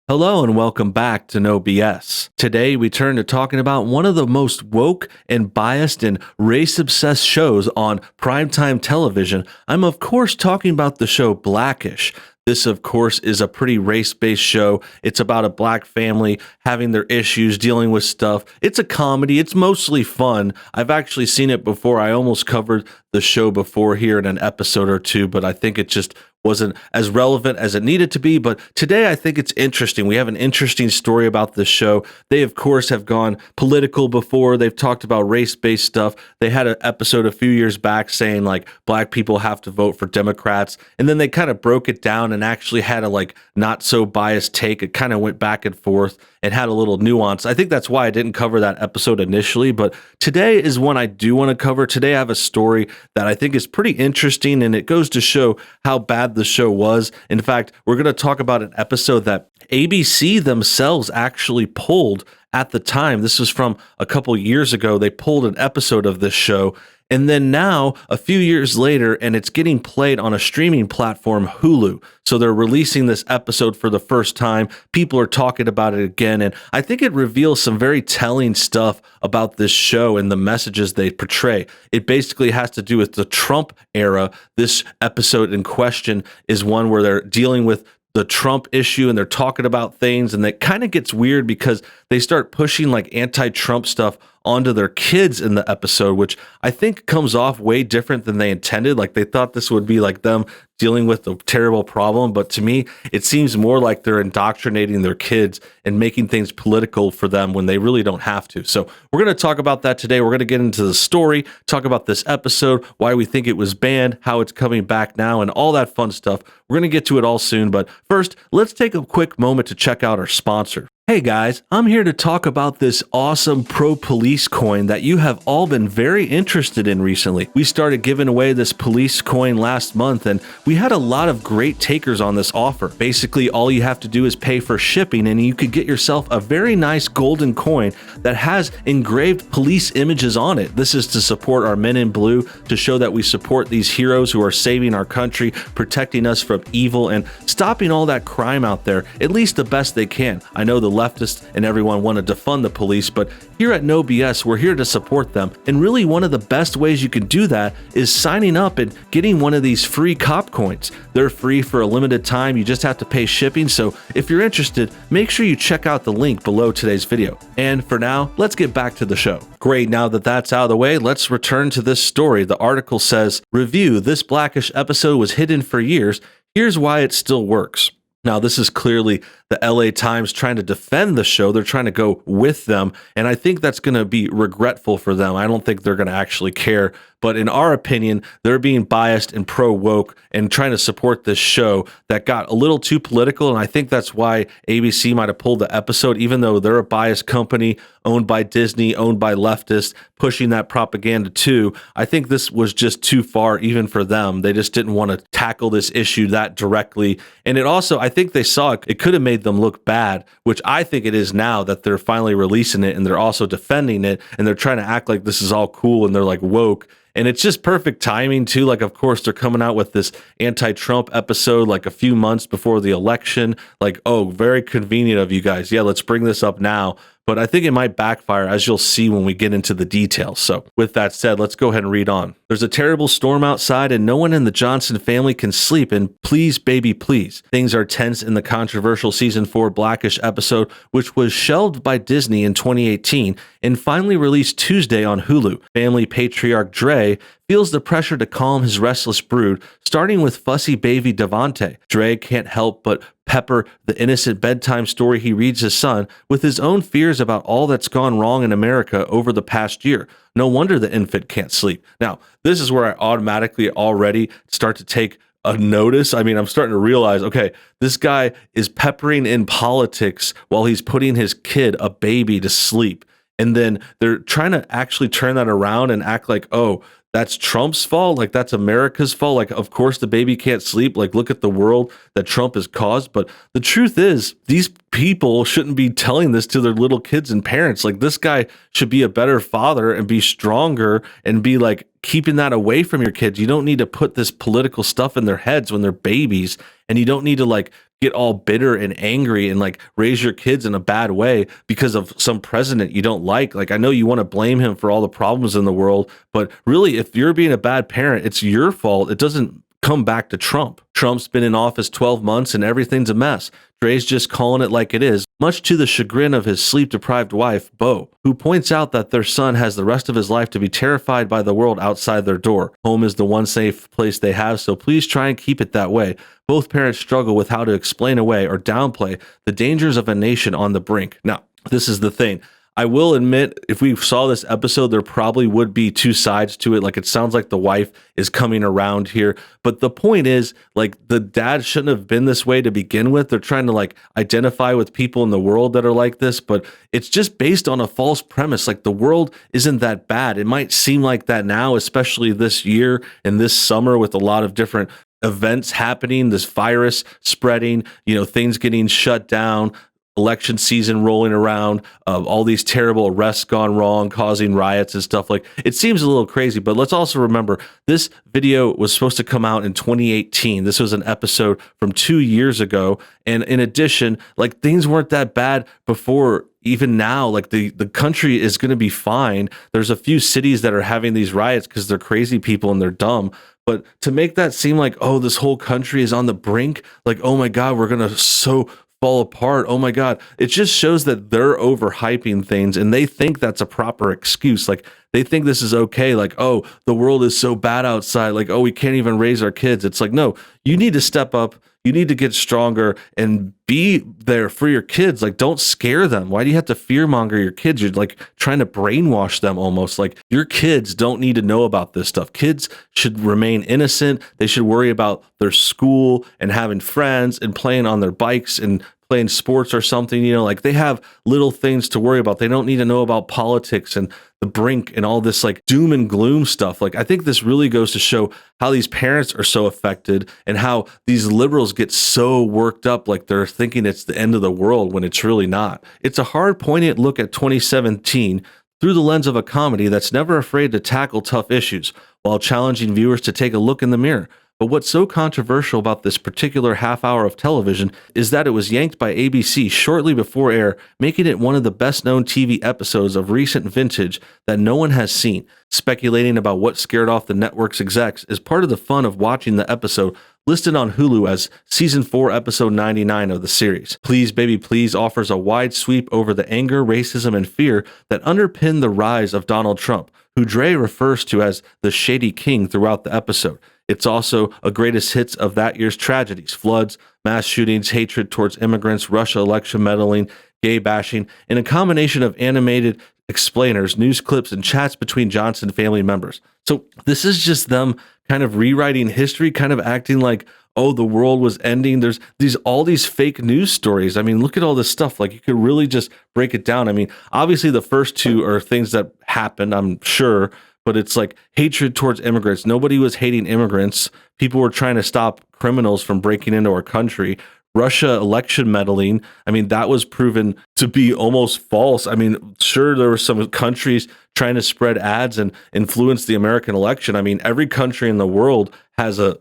Hello and welcome back to NoBS. Today we turn to talking about one of the most woke and biased and race-obsessed shows on primetime television. I'm of course talking about the show Blackish. This, of course, is a pretty race-based show. It's about a black family having their issues, dealing with stuff. It's a comedy. It's mostly fun. I've actually seen it before. I almost covered the show before here in an episode or two, but I think it just wasn't as relevant as it needed to be. But today I think it's interesting. We have an interesting story about this show. They, of course, have gone political before. They've talked about race-based stuff. They had an episode a few years back saying like black people have to vote for Democrats. And then they kind of broke it down and actually had a like not so biased take. It kind of went back and forth and had a little nuance. I think that's why I didn't cover that episode initially, but today is one I do want to cover. Today I have a story that I think is pretty interesting, and it goes to show how bad the show was. In fact, we're going to talk about an episode that ABC themselves actually pulled at the time. This was from a couple years ago. They pulled an episode of this show. And then now, a few years later, and it's getting played on a streaming platform, Hulu. So they're releasing this episode for the first time. People are talking about it again. And I think it reveals some very telling stuff about this show and the messages they portray. It basically has to do with the Trump era. This episode in question is one where they're dealing with the Trump issue and they're talking about things, and it kind of gets weird because they start pushing like anti-Trump stuff onto their kids in the episode, which I think comes off way different than they intended. Like they thought this would be like them dealing with a terrible problem, but to me, it seems more like they're indoctrinating their kids and making things political for them when they really don't have to. So we're going to talk about that today. We're going to get into the story, talk about this episode, why we think it was banned, how it's coming back now, and all that fun stuff. We're going to get to it all soon, but first, let's take a quick moment to check out our sponsor. Hey guys, I'm here to talk about this awesome pro-police coin that you have all been very interested in recently. We started giving away this police coin last month, and we had a lot of great takers on this offer. Basically, all you have to do is pay for shipping, and you could get yourself a very nice golden coin that has engraved police images on it. This is to support our men in blue, to show that we support these heroes who are saving our country, protecting us from evil, and stopping all that crime out there, at least the best they can. I know the leftists and everyone want to defund the police, but here at NoBS, we're here to support them. And really one of the best ways you can do that is signing up and getting one of these free cop coins. They're free for a limited time. You just have to pay shipping. So if you're interested, make sure you check out the link below today's video. And for now, let's get back to the show. Great, now that that's out of the way, let's return to this story. The article says, "Review, this Blackish episode was hidden for years. Here's why it still works." Now, this is clearly the LA Times trying to defend the show. They're trying to go with them, and I think that's going to be regretful for them. I don't think they're going to actually care, but in our opinion, they're being biased and pro-woke and trying to support this show that got a little too political, and I think that's why ABC might have pulled the episode, even though they're a biased company owned by Disney, owned by leftists, pushing that propaganda too. I think this was just too far even for them. They just didn't want to tackle this issue that directly, and it also, I think they saw it could have made them look bad, which I think it is now that they're finally releasing it and they're also defending it and they're trying to act like this is all cool and they're like woke. And it's just perfect timing too. Like, of course, they're coming out with this anti-Trump episode like a few months before the election. Like, oh, very convenient of you guys. Yeah, let's bring this up now. But I think it might backfire, as you'll see when we get into the details. So with that said, let's go ahead and read on. "There's a terrible storm outside and no one in the Johnson family can sleep, and please, baby, please. Things are tense in the controversial season 4 Blackish episode, which was shelved by Disney in 2018 and finally released Tuesday on Hulu. Family patriarch Dre feels the pressure to calm his restless brood, starting with fussy baby Devante. Dre can't help but pepper the innocent bedtime story he reads his son with his own fears about all that's gone wrong in America over the past year. No wonder the infant can't sleep." Now, this is where I automatically already start to take a notice. I mean, I'm starting to realize, okay, this guy is peppering in politics while he's putting his kid, a baby, to sleep. And then they're trying to actually turn that around and act like, oh, that's Trump's fault, like that's America's fault. Like, of course, the baby can't sleep. Like, look at the world that Trump has caused. But the truth is, these people shouldn't be telling this to their little kids and parents. Like, this guy should be a better father and be stronger and be like keeping that away from your kids. You don't need to put this political stuff in their heads when they're babies, and you don't need to like get all bitter and angry and like raise your kids in a bad way because of some president you don't like. Like, I know you want to blame him for all the problems in the world, but really, if you're being a bad parent, it's your fault. It doesn't come back to Trump. Trump's been in office 12 months and everything's a mess. Dre's just calling it like it is, much to the chagrin of his sleep-deprived wife, Bo, who points out that their son has the rest of his life to be terrified by the world outside their door. Home is the one safe place they have, so please try and keep it that way. Both parents struggle with how to explain away or downplay the dangers of a nation on the brink. Now, this is the thing. I will admit, if we saw this episode, there probably would be two sides to it. Like, it sounds like the wife is coming around here. But the point is, like, the dad shouldn't have been this way to begin with. They're trying to, like, identify with people in the world that are like this. But it's just based on a false premise. Like, the world isn't that bad. It might seem like that now, especially this year and this summer with a lot of different events happening, this virus spreading, things getting shut down, election season rolling around, all these terrible arrests gone wrong, causing riots and stuff. Like, it seems a little crazy, but let's also remember this video was supposed to come out in 2018. This was an episode from 2 years ago. And in addition, like, things weren't that bad before. Even now, like, the country is going to be fine. There's a few cities that are having these riots because they're crazy people and they're dumb. But to make that seem like, oh, this whole country is on the brink, like, oh my God, we're going to so fall apart. Oh my God. It just shows that they're overhyping things and they think that's a proper excuse. Like, they think this is okay. Like, oh, the world is so bad outside. Like, oh, we can't even raise our kids. It's like, no, you need to step up. You need to get stronger and be there for your kids. Like, don't scare them. Why do you have to fearmonger your kids? You're like trying to brainwash them almost. Like, your kids don't need to know about this stuff. Kids should remain innocent. They should worry about their school and having friends and playing on their bikes and playing sports or something. Like, they have little things to worry about. They don't need to know about politics and the brink and all this like doom and gloom stuff. Like, I think this really goes to show how these parents are so affected and how these liberals get so worked up, like they're thinking it's the end of the world when it's really not. It's a hard, poignant look at 2017 through the lens of a comedy that's never afraid to tackle tough issues while challenging viewers to take a look in the mirror. But what's so controversial about this particular half hour of television is that it was yanked by ABC shortly before air, making it one of the best-known TV episodes of recent vintage that no one has seen. Speculating about what scared off the network's execs is part of the fun of watching the episode, listed on Hulu as Season 4, Episode 99 of the series. Please Baby Please offers a wide sweep over the anger, racism, and fear that underpin the rise of Donald Trump, who Dre refers to as the Shady King throughout the episode. It's also a greatest hits of that year's tragedies: floods, mass shootings, hatred towards immigrants, Russia election meddling, gay bashing, and a combination of animated explainers, news clips, and chats between Johnson family members. So this is just them kind of rewriting history, kind of acting like, oh, the world was ending. There's all these fake news stories. I mean, look at all this stuff. Like, you could really just break it down. I mean, obviously the first two are things that happened, I'm sure, but it's like hatred towards immigrants. Nobody was hating immigrants. People were trying to stop criminals from breaking into our country. Russia election meddling, I mean, that was proven to be almost false. I mean, sure, there were some countries trying to spread ads and influence the American election. I mean, every country in the world has a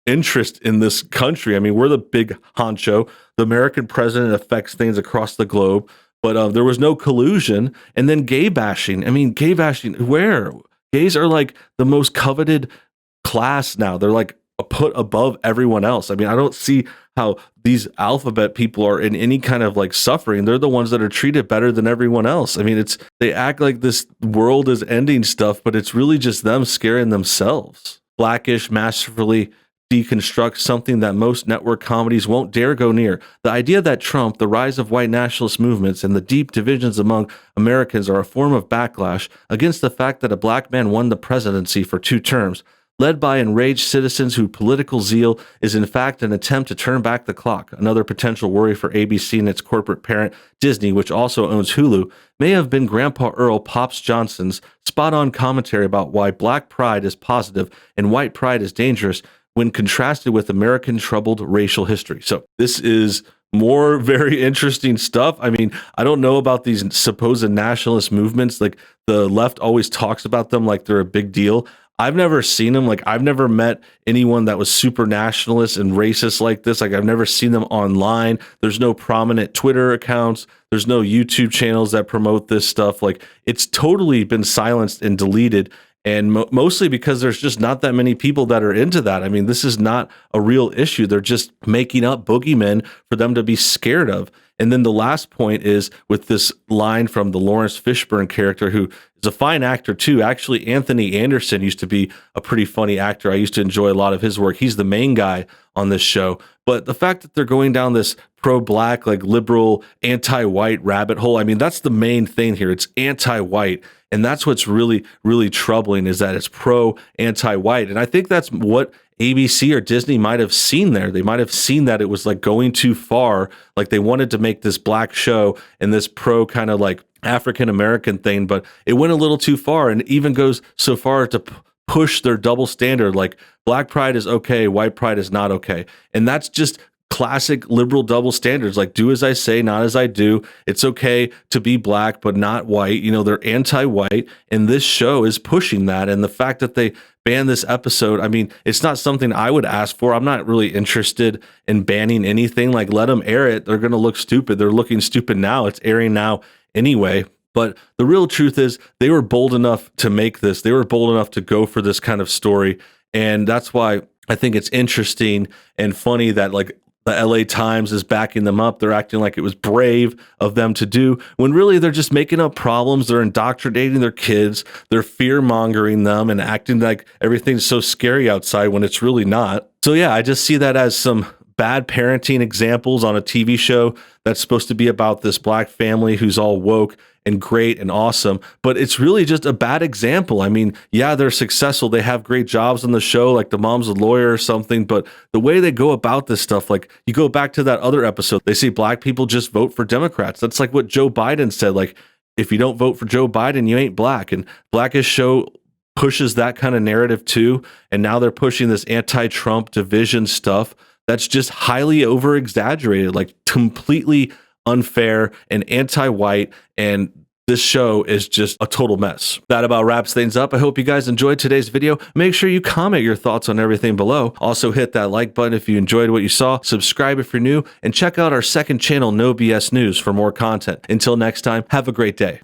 interest in this country. I mean, we're the big honcho. The American president affects things across the globe, but there was no collusion. And then gay bashing. I mean, gay bashing, where? Gays are like the most coveted class now. They're like put above everyone else. I mean, I don't see how these alphabet people are in any kind of like suffering. They're the ones that are treated better than everyone else. I mean, they act like this world is ending stuff, but it's really just them scaring themselves. Blackish masterfully deconstructs something that most network comedies won't dare go near. The idea that Trump, the rise of white nationalist movements, and the deep divisions among Americans are a form of backlash against the fact that a black man won the presidency for 2 terms, led by enraged citizens whose political zeal is in fact an attempt to turn back the clock. Another potential worry for ABC and its corporate parent, Disney, which also owns Hulu, may have been Grandpa Earl Pops Johnson's spot-on commentary about why black pride is positive and white pride is dangerous when contrasted with American troubled racial history. So this is more very interesting stuff. I mean, I don't know about these supposed nationalist movements. Like, the left always talks about them like they're a big deal. I've never seen them. Like, I've never met anyone that was super nationalist and racist like this. Like, I've never seen them online. There's no prominent Twitter accounts. There's no YouTube channels that promote this stuff. Like, it's totally been silenced and deleted. And mostly because there's just not that many people that are into that. I mean, this is not a real issue. They're just making up boogeymen for them to be scared of. And then the last point is with this line from the Lawrence Fishburne character, who is a fine actor too. Actually, Anthony Anderson used to be a pretty funny actor. I used to enjoy a lot of his work. He's the main guy on this show. But the fact that they're going down this pro-black, like liberal, anti-white rabbit hole, I mean, that's the main thing here. It's anti-white. And that's what's really, really troubling, is that it's pro-anti-white. And I think that's what ABC or Disney might have seen there. They might have seen that it was like going too far. Like, they wanted to make this black show and this pro kind of like African American thing, but it went a little too far, and even goes so far to push their double standard. Like, black pride is okay, white pride is not okay. And that's just classic liberal double standards. Like, do as I say, not as I do. It's okay to be black, but not white. You know, they're anti-white, and this show is pushing that. And the fact that they banned this episode, I mean, it's not something I would ask for. I'm not really interested in banning anything. Like, let them air it. They're going to look stupid. They're looking stupid now. It's airing now anyway. But the real truth is, they were bold enough to make this. They were bold enough to go for this kind of story. And that's why I think it's interesting and funny that, like, the LA Times is backing them up. They're acting like it was brave of them to do, when really they're just making up problems. They're indoctrinating their kids. They're fear-mongering them and acting like everything's so scary outside when it's really not. So yeah, I just see that as some bad parenting examples on a TV show that's supposed to be about this black family who's all woke and great and awesome, but it's really just a bad example. I mean, yeah, they're successful. They have great jobs on the show, like the mom's a lawyer or something, but the way they go about this stuff, like, you go back to that other episode, they say black people just vote for Democrats. That's like what Joe Biden said. Like, if you don't vote for Joe Biden, you ain't black. And Blackish show pushes that kind of narrative too. And now they're pushing this anti-Trump division stuff that's just highly over exaggerated, like completely unfair and anti-white, and this show is just a total mess. That about wraps things up. I hope you guys enjoyed today's video. Make sure you comment your thoughts on everything below. Also, hit that like button if you enjoyed what you saw, subscribe if you're new, and check out our second channel, NoBS News, for more content. Until next time, have a great day.